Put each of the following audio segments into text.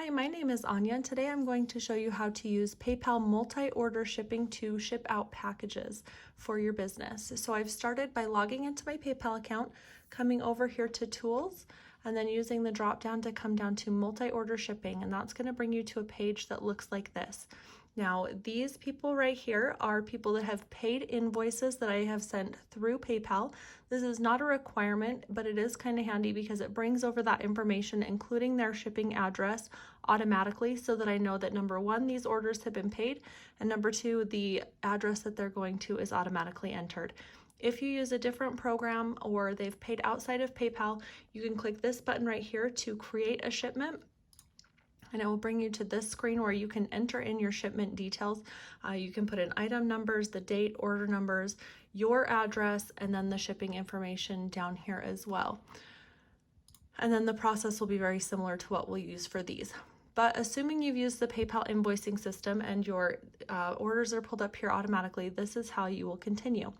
Hi, my name is Anya, and today I'm going to show you how to use PayPal multi-order shipping to ship out packages for your business. So I've started by logging into my PayPal account, coming over here to Tools, and then using the drop down to come down to multi-order shipping, and that's going to bring you to a page that looks like this. Now, these people right here are people that have paid invoices that I have sent through PayPal. This is not a requirement, but it is kind of handy because it brings over that information, including their shipping address, automatically, so that I know that number one, these orders have been paid, and number two, the address that they're going to is automatically entered. If you use a different program or they've paid outside of PayPal, you can click this button right here to create a shipment. And it will bring you to this screen where you can enter in your shipment details. You can put in item numbers, the date, order numbers, your address, and then the shipping information down here as well. And then the process will be very similar to what we'll use for these. But assuming you've used the PayPal invoicing system and your orders are pulled up here automatically, this is how you will continue.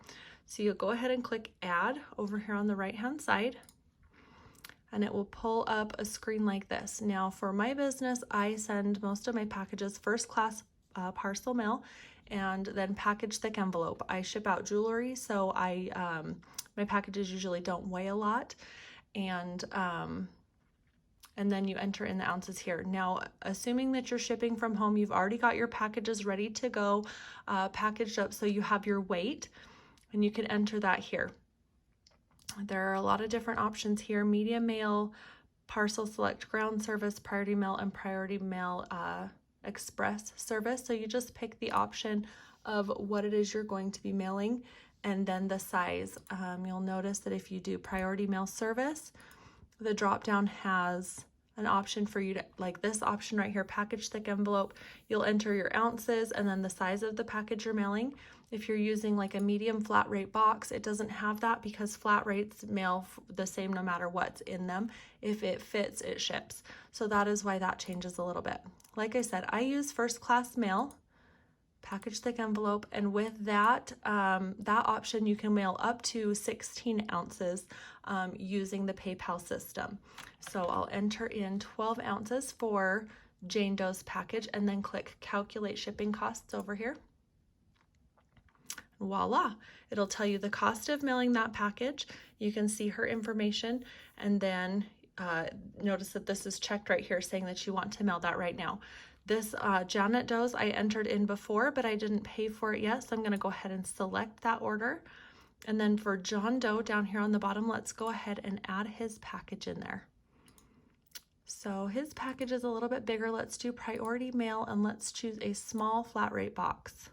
So you'll go ahead and click Add over here on the right-hand side, and it will pull up a screen like this. Now for my business, I send most of my packages first class parcel mail and then package thick envelope. I ship out jewelry, so my packages usually don't weigh a lot, and then you enter in the ounces here. Now, assuming that you're shipping from home, you've already got your packages ready to go, packaged up, so you have your weight, and you can enter that here. There are a lot of different options here: medium mail, parcel select ground service, priority mail, and priority mail express service. So you just pick the option of what it is you're going to be mailing and then the size. You'll notice that if you do priority mail service, the drop down has an option for you to, like this option right here, package thick envelope. You'll enter your ounces and then the size of the package you're mailing. If you're using like a medium flat rate box, it doesn't have that because flat rates mail the same no matter what's in them. If it fits, it ships. So that is why that changes a little bit. Like I said, I use first class mail, package thick envelope, and with that that option you can mail up to 16 ounces using the PayPal system. So I'll enter in 12 ounces for Jane Doe's package and then click calculate shipping costs over here. Voila, it'll tell you the cost of mailing that package. You can see her information, and then notice that this is checked right here saying that you want to mail that right now. This Janet Doe's I entered in before, but I didn't pay for it yet, so I'm going to go ahead and select that order. And then for John Doe down here on the bottom, let's go ahead and add his package in there. So his package is a little bit bigger. Let's do priority mail and let's choose a small flat rate box.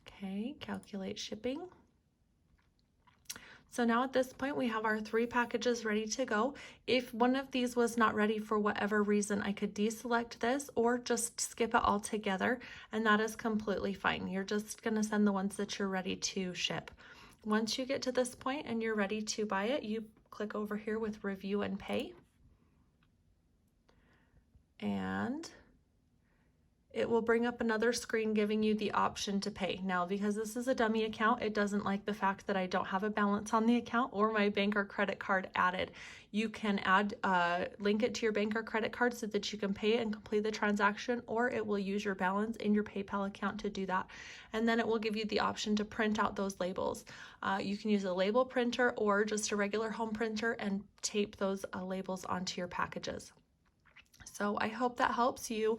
Okay, calculate shipping. So now at this point we have our 3 packages ready to go. If one of these was not ready for whatever reason, I could deselect this or just skip it altogether, and that is completely fine. You're just going to send the ones that you're ready to ship. Once you get to this point and you're ready to buy it, you click over here with review and pay. And it will bring up another screen giving you the option to pay. Now, because this is a dummy account, it doesn't like the fact that I don't have a balance on the account or my bank or credit card added. You can add, link it to your bank or credit card so that you can pay it and complete the transaction, or it will use your balance in your PayPal account to do that. And then it will give you the option to print out those labels. You can use a label printer or just a regular home printer and tape those labels onto your packages. So I hope that helps you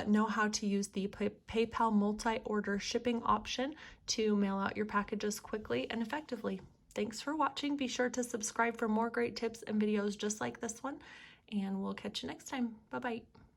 know how to use the PayPal multi-order shipping option to mail out your packages quickly and effectively. Thanks for watching. Be sure to subscribe for more great tips and videos just like this one, and we'll catch you next time. Bye-bye.